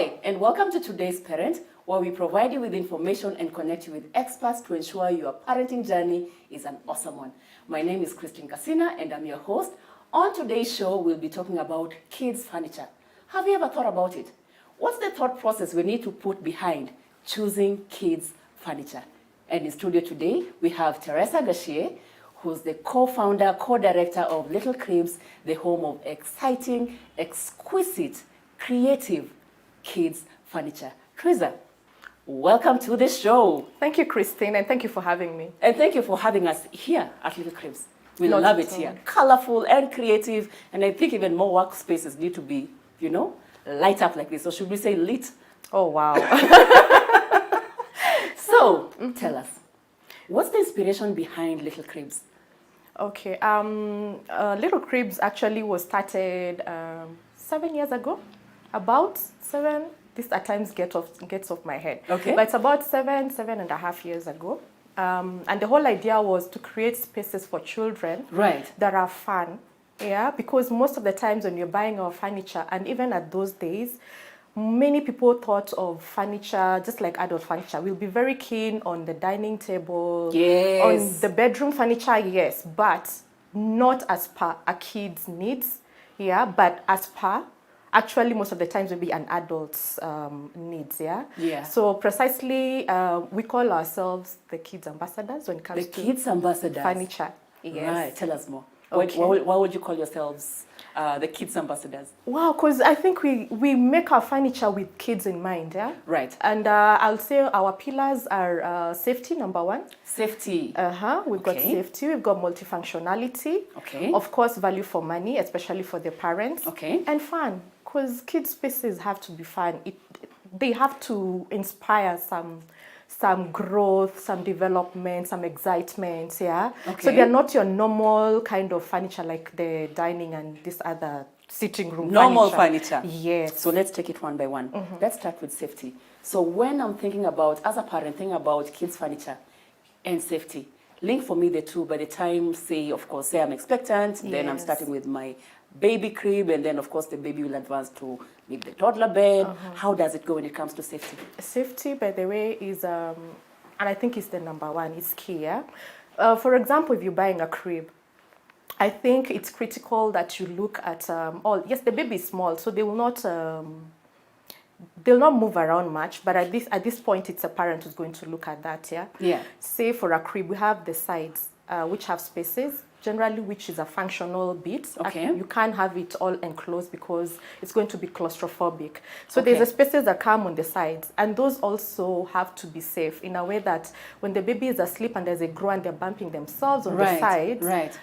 Hi, and welcome to today's Parent, where we provide you with information and connect you with experts to ensure your parenting journey is an awesome one. My name is Christine Casina, and I'm your host. On today's show, we'll be talking about kids' furniture. Have you ever thought about it? What's the thought process we need to put behind choosing kids' furniture? And in studio today, we have Teresa Gachier, who's the co-founder, co-director of Little Cribs, the home of exciting, exquisite, creative kids furniture. Teresa, welcome to the show. Thank you, Christine, and thank you for having me. And thank you for having us here at Little Cribs. We Not love at it all. here. Colorful and creative, and I think even more workspaces need to be, light up like this. Or should we say lit? Oh, wow. So, tell us, what's the inspiration behind Little Cribs? Okay, Little Cribs actually was started 7 years ago. About 7, this at times gets off my head. Okay. But it's about 7.5 years ago. And the whole idea was to create spaces for children Right. that are fun. Yeah, because most of the times when you're buying our furniture, and even at those days, many people thought of furniture just like adult furniture. We'll be very keen on the dining table, Yes. on the bedroom furniture, yes, but not as per a kid's needs, yeah, but as per actually most of the times will be an adult's needs, yeah. Yeah. So precisely, we call ourselves the kids ambassadors when it comes The to kids ambassadors. furniture. Yes. Right, tell us more. Okay. Why would you call yourselves the kids ambassadors? Wow, because I think we make our furniture with kids in mind, yeah? Right. And I'll say our pillars are safety, number one. Safety. We've got Okay. safety, we've got multifunctionality. Okay. Of course, value for money, especially for the parents. Okay. And fun, because kids' spaces have to be fun. They have to inspire some growth, some development, some excitement, yeah? Okay. So they're not your normal kind of furniture like the dining and this other sitting room Normal furniture. Yes. So let's take it one by one. Let's start with safety. So when I'm thinking about, as a parent, thinking about kids' furniture and safety, link for me the two by the time, say I'm expectant, then I'm Yes. starting with my baby crib, and then, of course, the baby will advance to maybe the toddler bed. How does it go when it comes to safety? Safety, by the way, is, and I think it's the number one, it's key, yeah? For example, if you're buying a crib, I think it's critical that you look at yes, the baby is small, so they'll not move around much, but at this point, it's a parent who's going to look at that, yeah? Yeah. Say for a crib, we have the sides, which have spaces, generally which is a functional bit. Okay. You can't have it all enclosed because it's going to be claustrophobic. So Okay. there's the spaces that come on the sides, and those also have to be safe in a way that when the baby is asleep and there's a grow and they're bumping themselves on the Right, sides, right.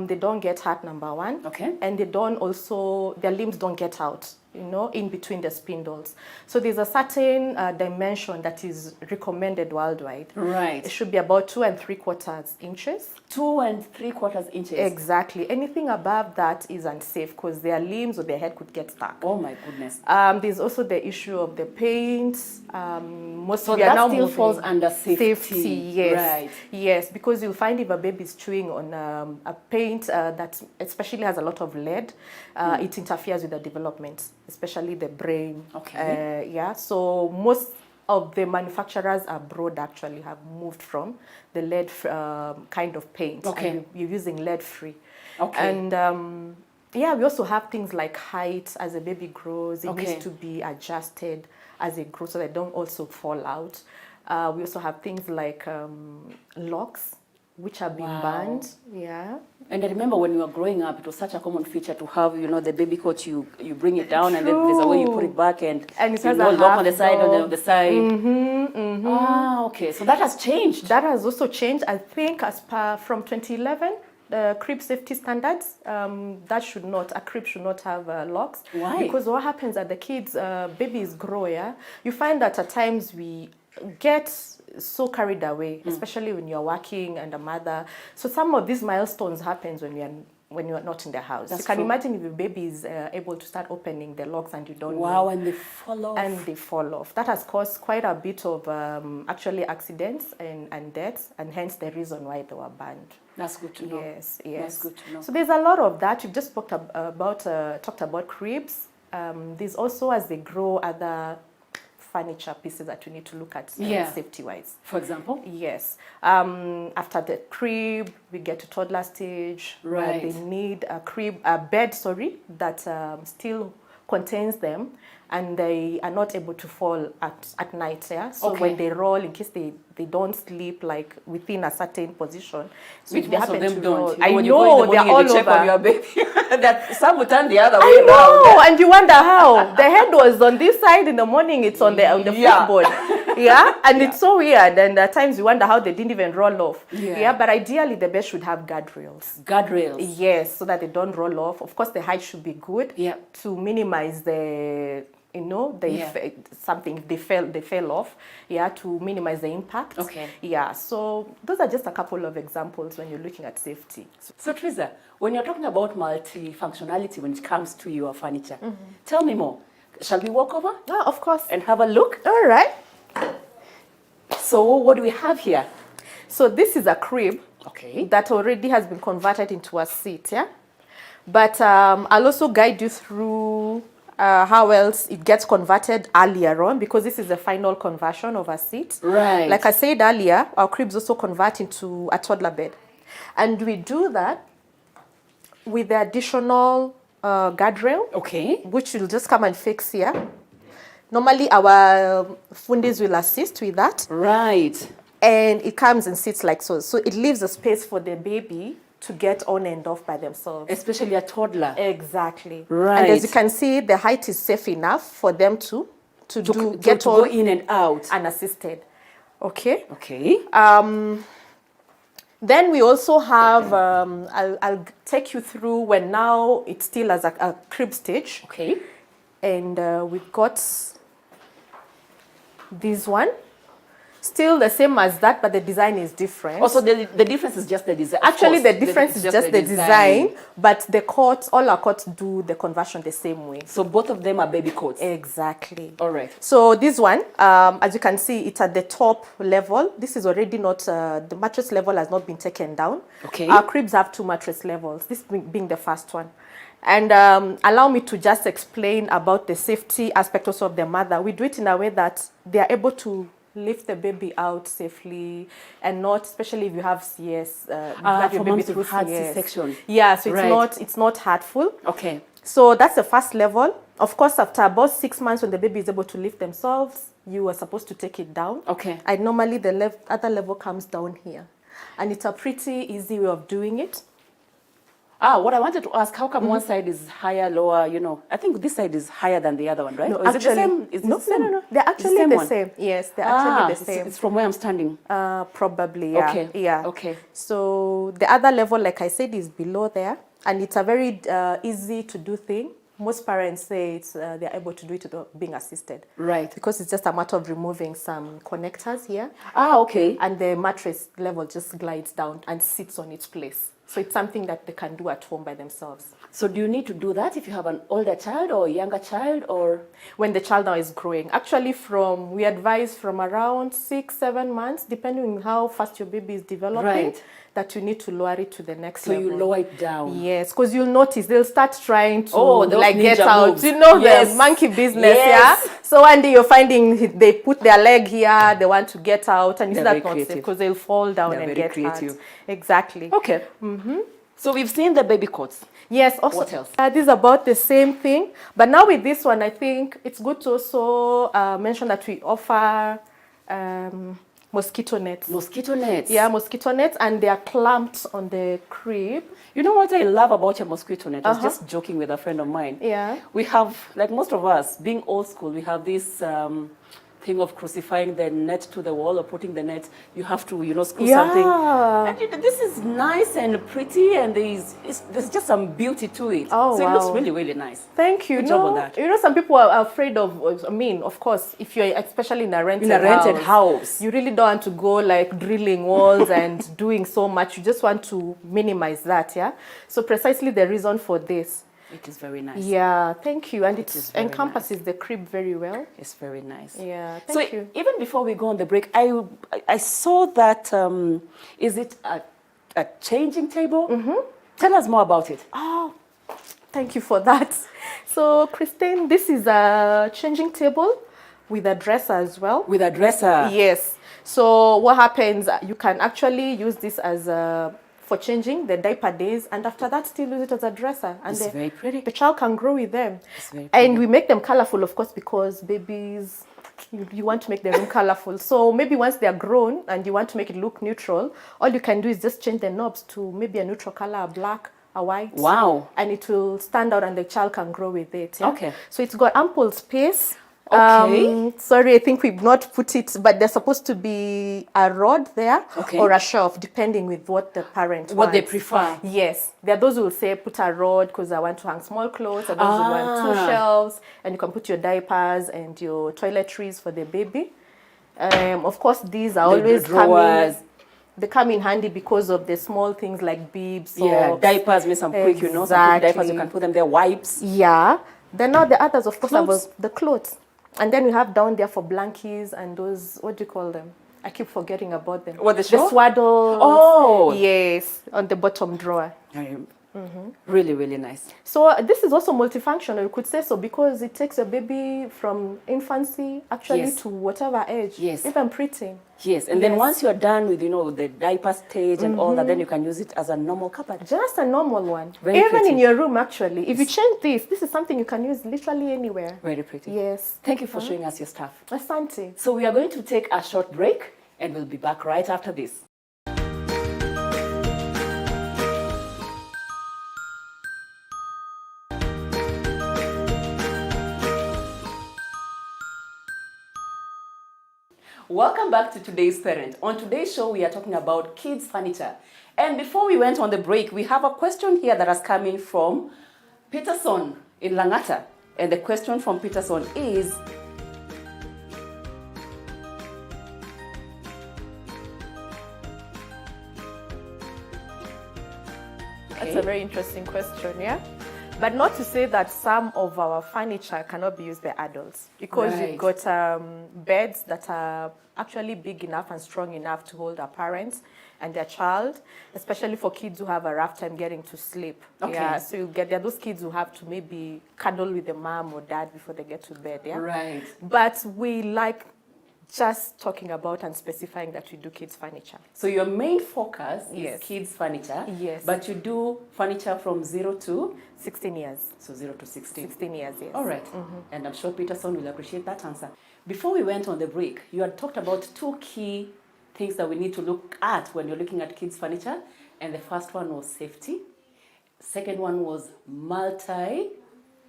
they don't get hurt, number one. Okay. And their limbs don't get out, in between the spindles. So there's a certain dimension that is recommended worldwide. Right. It should be about 2 3/4 inches. 2 3/4 inches. Exactly. Anything above that is unsafe because their limbs or their head could get stuck. Oh my goodness. There's also the issue of the paint. So that still falls under safety. Yes. Right. Yes, because you'll find if a baby is chewing on a paint that especially has a lot of lead, it interferes with the development, especially the brain. Okay. So most of the manufacturers abroad actually have moved from the lead kind of paint. Okay. And you're using lead free. Okay. And we also have things like height as a baby grows. It Okay. needs to be adjusted as it grows so they don't also fall out. We also have things like locks, which are being Wow. banned. Yeah. And I remember when we were growing up, it was such a common feature to have, the baby coat, you bring it down and then there's a way you put it back and it has a lock on the half side, door. on the side. Ah, okay. So that has changed. That has also changed, I think, from 2011, the crib safety standards. A crib should not have locks. Why? Because what happens at the kids, babies grow, yeah? You find that at times we get so carried away, especially when you're working and a mother. So some of these milestones happens when you're not in the house. That's you can true. imagine if your baby is able to start opening the locks and you don't know. Wow, and they fall off. And they fall off. That has caused quite a bit of actually accidents and deaths, and hence the reason why they were banned. That's good to know. Yes. That's good to know. So there's a lot of that. You've just talked about cribs. there's also, as they grow, other furniture pieces that we need to look at safety-wise. For example? Yes. After the crib, we get to toddler stage. Right. Where they need a bed, that still contains them, and they are not able to fall at night. Yeah. So when they roll, in case they don't sleep like within a certain position, so which if they most happen of them to roll, don't. I When know you they're go in the morning and all they check over. on your baby. That some would turn the other way I know, around. and you wonder how the head was on this side in the morning. It's on the footboard. Yeah, and it's so weird. And at times you wonder how they didn't even roll off. Yeah, but ideally the bed should have guardrails. Guardrails. Yes, so that they don't roll off. Of course, the height should be good. Yeah. To minimize the something they fell off. Yeah, to minimize the impact. Okay. Yeah, so those are just a couple of examples when you're looking at safety. So Teresa, when you're talking about multifunctionality when it comes to your furniture, tell me more. Shall we walk over? Oh, of course. And have a look? All right. So what do we have here? So this is a crib. Okay. That already has been converted into a seat, yeah? But I'll also guide you through how else it gets converted earlier on, because this is the final conversion of a seat. Right. Like I said earlier, our cribs also convert into a toddler bed. And we do that with the additional guardrail, Okay. which will just come and fix here. Normally, our fundis will assist with that. Right. And it comes and sits like so. So it leaves a space for the baby to get on and off by themselves. Especially a toddler. Exactly. Right. And as you can see, the height is safe enough for them to go in and out. unassisted. Okay. Okay. Then we also have, I'll take you through when now it's still as a crib stage. Okay. And we've got this one. Still the same as that, but the design is different. Also, the difference is just the design. Actually, the difference is just the design, but the cots, all our cots do the conversion the same way. So both of them are baby coats. Exactly. All right. So this one, as you can see, it's at the top level. This is already not, the mattress level has not been taken down. Okay. Our cribs have 2 mattress levels, this being the first one. And allow me to just explain about the safety aspect also of the mother. We do it in a way that they are able to lift the baby out safely, and not, especially if you have CS, you have your baby through CS. C-section. Yeah, so Right. it's not hurtful. Okay. So that's the first level. Of course, after about 6 months, when the baby is able to lift themselves, you are supposed to take it down. Okay. And normally the other level comes down here, and it's a pretty easy way of doing it. What I wanted to ask, how come one side is higher, lower, you know? I think this side is higher than the other one, right? No, Or is actually, it the same? Is it no, the same? no. They're actually the same. Yes, they're actually the same. It's from where I'm standing. Probably, yeah. Okay. Yeah. Okay. So the other level, like I said, is below there, and it's a very easy to do thing. Most parents say it's they're able to do it without being assisted. Right. Because it's just a matter of removing some connectors here, Okay. and the mattress level just glides down and sits on its place. So it's something that they can do at home by themselves. So do you need to do that if you have an older child or a younger child, or? When the child now is growing. Actually, we advise from around 6-7 months, depending on how fast your baby is developing, Right. that you need to lower it to the next So level. you lower it down. Yes, because you'll notice they'll start trying to those like get ninja out. moves. You know, Yes. the monkey business, Yes. yeah? So one day you're finding they put their leg here, they want to get out, and you see They're that's very not safe creative. because they'll fall down They're and very get creative. hurt. Exactly. Okay. So we've seen the baby coats. Yes, also, What else? This is about the same thing. But now with this one, I think it's good to also mention that we offer mosquito nets. Mosquito nets. Yeah, mosquito nets, and they are clamped on the crib. You know what I love about your mosquito net? I was just joking with a friend of mine. Yeah. We have, like most of us, being old school, we have this thing of crucifying the net to the wall or putting the net. You have to, screw something. And this is nice and pretty, and there's just some beauty to it. Oh, so it wow. looks really, really nice. Thank you. Good job on that. You know, some people are afraid of, I mean, of course, if you're especially in a rented house, you really don't want to go like drilling walls and doing so much. You just want to minimize that, yeah? So precisely the reason for this. It is very nice. Yeah, thank you. And it is very encompasses the crib very well. It's very nice. Yeah, So thank you. even before we go on the break, I saw that, is it a changing table? Tell us more about it. Oh, Thank you for that. So, Christine, this is a changing table with a dresser as well. With a dresser. Yes. So what happens, you can actually use this as for changing the diaper days, and after that still use it as a dresser. And It's very pretty. the child can grow with them. It's very pretty. And we make them colorful, of course, because babies, you want to make the room colorful. So maybe once they're grown and you want to make it look neutral, all you can do is just change the knobs to maybe a neutral color, a black, a white. Wow. And it will stand out and the child can grow with it. Yeah? Okay. So it's got ample space. Okay. Sorry, I think we've not put it, but there's supposed to be a rod there Okay. or a shelf, depending with what the parent What they wants. prefer. Yes. There are those who will say put a rod because I want to hang small clothes, and those who want two shelves, and you can put your diapers and your toiletries for the baby. Of course, these are The always drawers. they come in handy because of the small things like bibs, Yeah, socks. diapers, make some quick, you know, some quick diapers, you Exactly. can put them there, wipes. Yeah. Then now the others, of course, are Clothes. the clothes. And then we have down there for blankies and those, what do you call them? I keep forgetting about them. What, the The straw? swaddles. Oh. Yes, on the bottom drawer. Really, really nice. So this is also multifunctional, you could say so, because it takes a baby from infancy actually Yes. to whatever age. Yes. Even preteen. Yes, and then Yes. once you're done with, you know, the diaper stage and all that, then you can use it as a normal cupboard. Just a normal one. Very Even pretty. in your room, actually. If you change this is something you can use literally anywhere. Very pretty. Yes. Thank you for showing us your stuff. Asante. So we are going to take a short break and we'll be back right after this. Welcome back to Today's Parent. On today's show, we are talking about kids' furniture. And before we went on the break, we have a question here that has come in from Peterson in Langata. And the question from Peterson is, That's a very interesting question, yeah? But not to say that some of our furniture cannot be used by adults, because Right. you've got beds that are actually big enough and strong enough to hold our parents and their child, especially for kids who have a rough time getting to sleep. Okay. Yeah, so there are those kids who have to maybe cuddle with the mom or dad before they get to bed, yeah? right. But we like just talking about and specifying that we do kids furniture. So your main focus is Yes. kids furniture. Yes. But you do furniture from 0 to 16 years. 0 to 16. 16 years, yes. All right. And I'm sure Peterson will appreciate that answer. Before we went on the break, you had talked about two key things that we need to look at when you're looking at kids furniture. And the first one was safety. Second one was Functionality.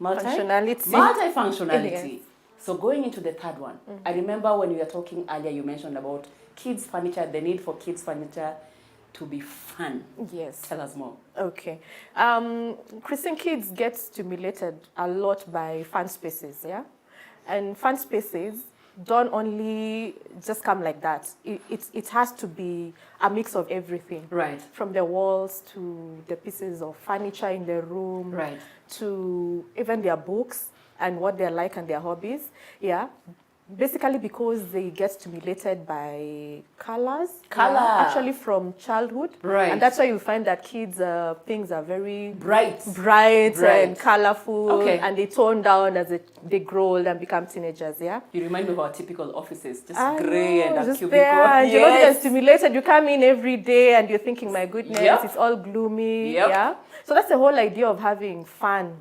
multifunctionality. Yes. So going into the third one, I remember when we were talking earlier, you mentioned about kids furniture, the need for kids furniture to be fun. Yes. Tell us more. Okay. Christian kids get stimulated a lot by fun spaces, yeah? And fun spaces don't only just come like that. It has to be a mix of everything. Right. From the walls to the pieces of furniture in the room, Right. to even their books and what they like and their hobbies, yeah. Basically because they get stimulated by colors. Color. Yeah, actually from childhood. Right. And that's why you find that kids' things are very Bright. bright Bright. and colorful. Okay. And they tone down as they grow old and become teenagers, yeah? You remind me of our typical offices, just I grey and know, a just cubicle. there, and you're not even Yes. stimulated. You come in every day and you're thinking, my goodness, Yep. it's all gloomy. Yep. Yeah. So that's the whole idea of having fun.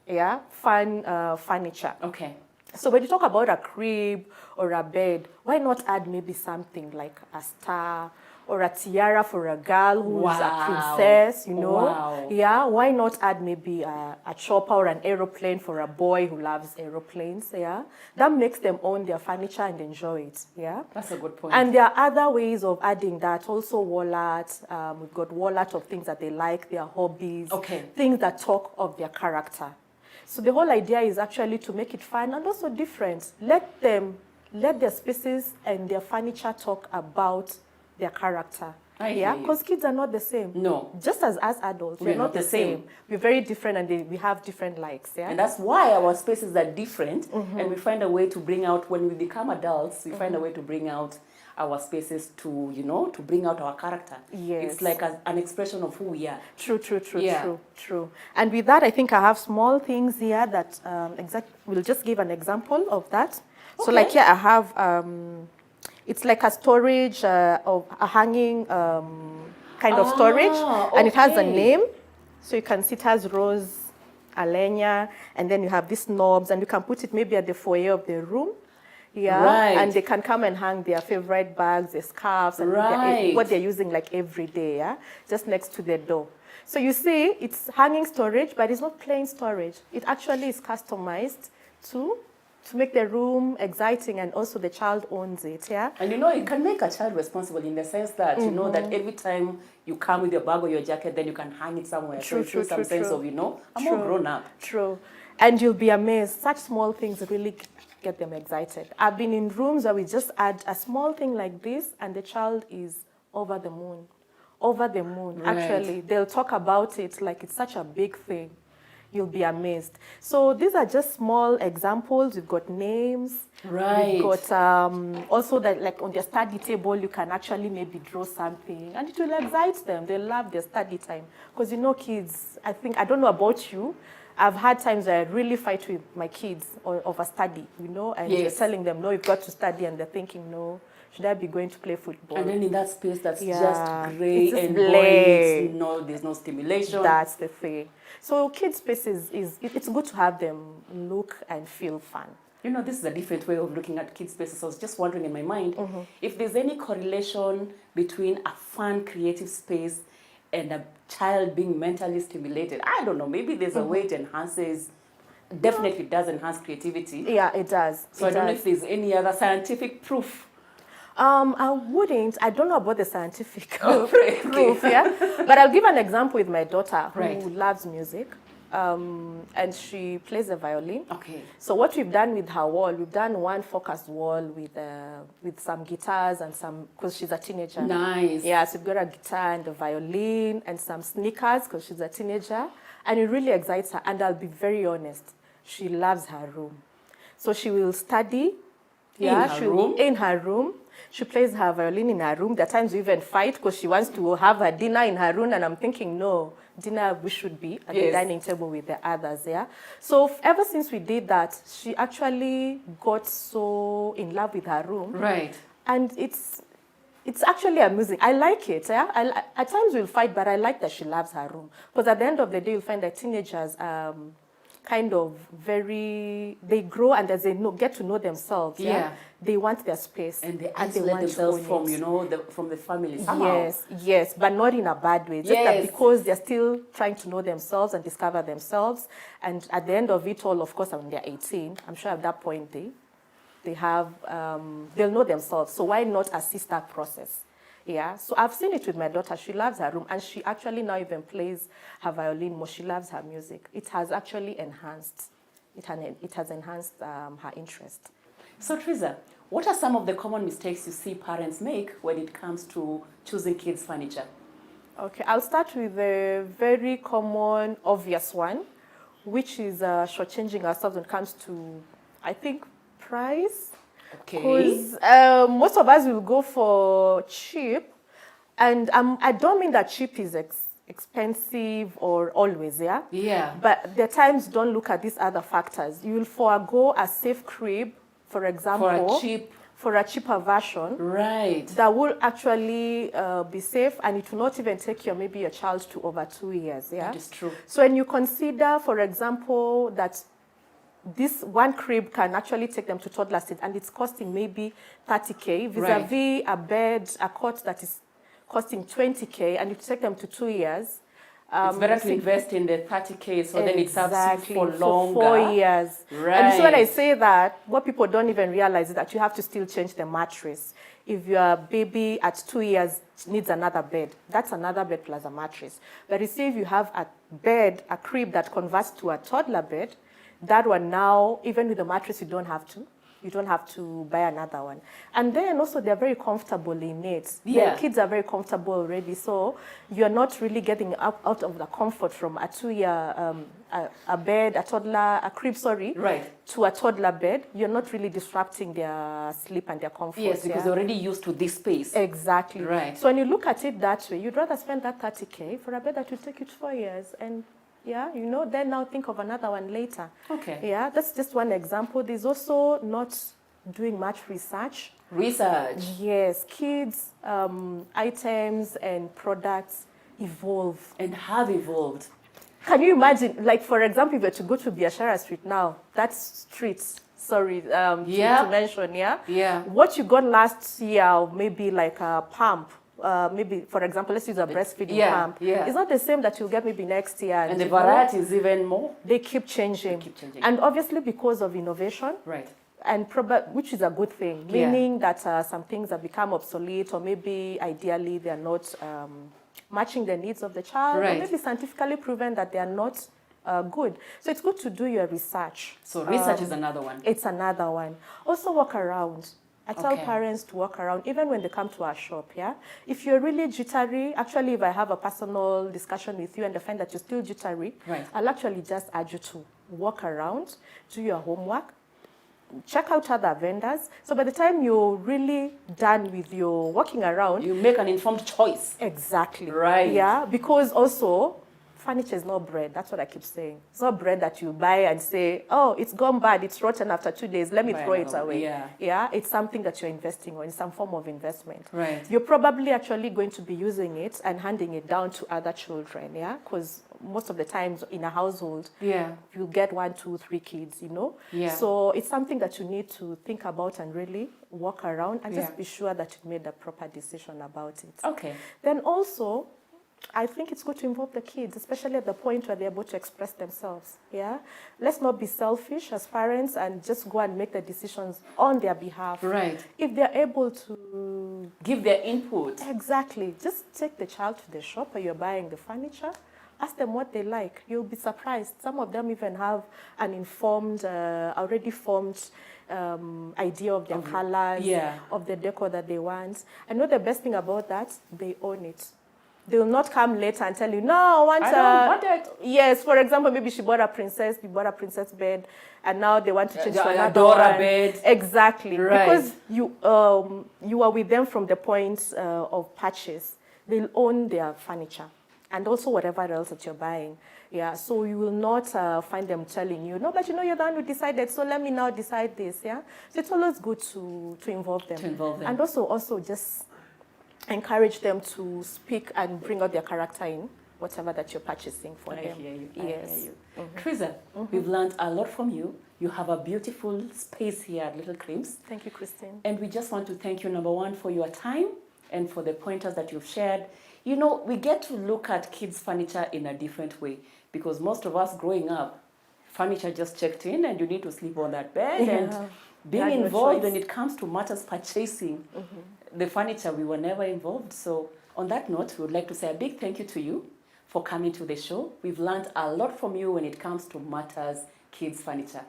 Yeah, fun furniture. Okay. So when you talk about a crib or a bed, why not add maybe something like a star or a tiara for a girl who's Wow. a princess, you know? Wow. Yeah, why not add maybe a chopper or an aeroplane for a boy who loves aeroplanes, yeah? That makes them own their furniture and enjoy it, yeah? That's a good point. And there are other ways of adding that, also wallet. We've got wallet of things that they like, their hobbies, Okay. things that talk of their character. So the whole idea is actually to make it fun and also different. Let their spaces and their furniture talk about their character. I hear Yeah, you. because kids are not the same. No. Just as adults, we're not the same. We're very different and we have different likes. Yeah. And that's why our spaces are different, Mm-hmm. and we find a way to bring out, when we become adults, we find a way to bring out our spaces to, you know, to bring out our character. Yes. It's like an expression of who we are. True, Yeah. true. And with that, I think I have small things here that we'll just give an example of that. So Okay. like here I have, it's like a storage of a hanging kind of storage, and it has a okay. name. So you can see it has Rose Alenia, and then you have these knobs, and you can put it maybe at the foyer of the room. Yeah, Right. and they can come and hang their favorite bags, their scarves, and Right. what they're using like every day, yeah, just next to the door. So you see, it's hanging storage, but it's not plain storage. It actually is customized to make the room exciting, and also the child owns it, yeah. And you know, it can make a child responsible in the sense that, you know, that every time you come with your bag or your jacket, then you can hang it somewhere. True, so it feels some sense of, you know, I'm all grown up. True. And you'll be amazed. Such small things really get them excited. I've been in rooms where we just add a small thing like this, and the child is over the moon. Over the moon, Right. actually. They'll talk about it like it's such a big thing. You'll be amazed. So these are just small examples. We've got names. Right. We've got also that, like on their study table, you can actually maybe draw something, and it will excite them. They love their study time. Because you know, kids, I don't know about you, I've had times where I really fight with my kids over study, you know, and Yes. you're telling them, no, you've got to study, and they're thinking, no, should I be going to play football? And then in that space that's Yeah. just gray It's just and blank. boring, you know, there's no stimulation. That's the thing. So kids' spaces it's good to have them look and feel fun. You know, this is a different way of looking at kids' spaces. I was just wondering in my mind if there's any correlation between a fun, creative space and a child being mentally stimulated. I don't know, maybe there's a way it enhances, definitely does enhance creativity. Yeah, it does. So I don't know if there's any other scientific proof. I don't know about the scientific Okay. proof, yeah. But I'll give an example with my daughter who Right. loves music. And she plays the violin. Okay. So what we've done with her wall, we've done one focused wall with some guitars and some, because she's a teenager. Nice. Yeah, so we've got a guitar and a violin and some sneakers because she's a teenager. And it really excites her. And I'll be very honest, she loves her room. So she will study. Yeah, in her room. She plays her violin in her room. There are times we even fight because she wants to have her dinner in her room, and I'm thinking, no, dinner we should be at the dining table with the others, yeah? So ever since we did that, she actually got so in love with her room. Right. And it's actually amusing. I like it, yeah? At times we'll fight, but I like that she loves her room. Because at the end of the day, you'll find that teenagers kind of they grow, and as they get to know themselves, yeah, they want their space, and they isolate themselves from, you know, from the family somehow. Yes, but not in a bad way. Just that because they're still trying to know themselves and discover themselves, and at the end of it all, of course, when they're 18, I'm sure at that point they'll know themselves. So why not assist that process? Yeah, so I've seen it with my daughter. She loves her room, and she actually now even plays her violin more. She loves her music. It has actually enhanced, it has enhanced her interest. So Teresa, what are some of the common mistakes you see parents make when it comes to choosing kids' furniture? Okay, I'll start with a very common, obvious one, which is shortchanging ourselves when it comes to, I think, price. Okay. Because most of us will go for cheap, and I don't mean that cheap is expensive or always, yeah? Yeah. But there are times don't look at these other factors. You will forego a safe crib, for example. For a cheaper version. Right. That will actually be safe, and it will not even take maybe your child to over 2 years, yeah? That is true. So when you consider, for example, that this one crib can actually take them to toddler stage, and it's costing maybe 30K vis-a-vis a bed, a cot that is costing 20K, and you take them to 2 years. It's better to invest in the 30K, so then it serves you for longer. For 4 years. Right. And so when I say that, what people don't even realize is that you have to still change the mattress. If your baby at 2 years needs another bed, that's another bed plus a mattress. But you see, if you have a bed, a crib that converts to a toddler bed, that one now, even with the mattress, you don't have to You don't have to buy another one. And then also they're very comfortable in it. Yeah. The kids are very comfortable already, so you're not really getting out of the comfort from a 2-year, a bed, a toddler, a crib, sorry, Right. to a toddler bed. You're not really disrupting their sleep and their comfort. Yes, because they're already used to this space. Exactly. Right. So when you look at it that way, you'd rather spend that 30K for a bed that will take you 4 years, and yeah, you know, then now think of another one later. Okay. Yeah, that's just one example. There's also not doing much research. Research. Yes, kids, items and products evolve. And have evolved. Can you imagine, like, for example, if you were to go to Biashara Street now, that's streets, sorry, Yeah. to mention, yeah? Yeah. What you got last year, maybe like a pump, maybe, for example, let's use a breastfeeding Yeah, pump. yeah. It's not the same that you'll get maybe next year. And the you know, variety is even more. they keep changing. They keep changing. And obviously because of innovation, Right. and which is a good thing, Yeah. meaning that some things have become obsolete, or maybe ideally they're not matching the needs of the child, Right. or maybe scientifically proven that they are not good. So it's good to do your research. So research is another one. It's another one. Also walk around. I tell Okay. parents to walk around, even when they come to our shop, yeah? If you're really jittery, actually, if I have a personal discussion with you and I find that you're still jittery, Right. I'll actually just urge you to walk around, do your homework, check out other vendors. So by the time you're really done with your walking around, You make an informed choice. exactly. Right. Yeah, because also furniture is not bread. That's what I keep saying. It's not bread that you buy and say, oh, it's gone bad, it's rotten after 2 days, let me Buy throw it another one. away. Yeah. Yeah, it's something that you're investing on, some form of investment. Right. You're probably actually going to be using it and handing it down to other children, yeah? Because most of the times in a household, Yeah. you get 1, 2, 3 kids, you know? Yeah. So it's something that you need to think about and really walk around and Yeah. just be sure that you made a proper decision about it. Okay. Then also, I think it's good to involve the kids, especially at the point where they're able to express themselves. Yeah, let's not be selfish as parents and just go and make the decisions on their behalf. Right. If they're able to, Give their input. exactly, just take the child to the shop where you're buying the furniture. Ask them what they like. You'll be surprised. Some of them even have an informed, already formed idea of their colors, yeah. of the decor that they want. I know the best thing about that, they own it. They will not come later and tell you, no, I want I don't want it. Yes, for example, maybe you bought a princess bed, and now they want to change to a another Dora one. bed. Exactly. Right. Because you are with them from the point of purchase. They'll own their furniture and also whatever else that you're buying. Yeah, so you will not find them telling you, no, but you know you're the one who decided, so let me now decide this. Yeah, so it's always good to involve them. To involve them. And also just encourage them to speak and bring out their character in whatever that you're purchasing for I them. hear you. Yes. I hear you. Teresa, we've learned a lot from you. You have a beautiful space here at Little Cribs. Thank you, Christine. And we just want to thank you, number one, for your time and for the pointers that you've shared. You know, we get to look at kids' furniture in a different way because most of us growing up, furniture just checked in and you need to sleep on that bed. Yeah. And being Had no involved choice. when it comes to matters purchasing the furniture, we were never involved. So on that note, we would like to say a big thank you to you for coming to the show. We've learned a lot from you when it comes to matters kids' furniture.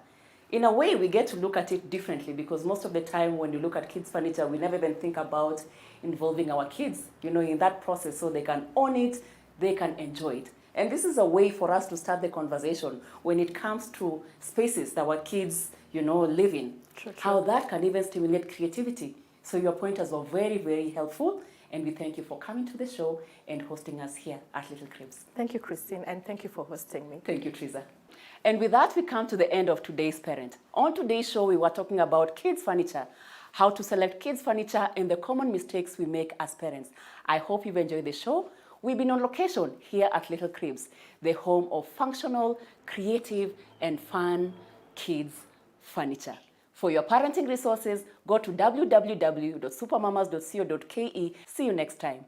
In a way, we get to look at it differently because most of the time when you look at kids' furniture, we never even think about involving our kids, you know, in that process so they can own it, they can enjoy it. And this is a way for us to start the conversation when it comes to spaces that our kids, you know, live in. True, true. How that can even stimulate creativity. So your pointers were very, very helpful. And we thank you for coming to the show and hosting us here at Little Cribs. Thank you, Christine, and thank you for hosting me. Thank you, Teresa. And with that, we come to the end of today's Parent. On today's show, we were talking about kids' furniture, how to select kids' furniture, and the common mistakes we make as parents. I hope you've enjoyed the show. We've been on location here at Little Cribs, the home of functional, creative, and fun kids' furniture. For your parenting resources, go to www.supermamas.co.ke. See you next time.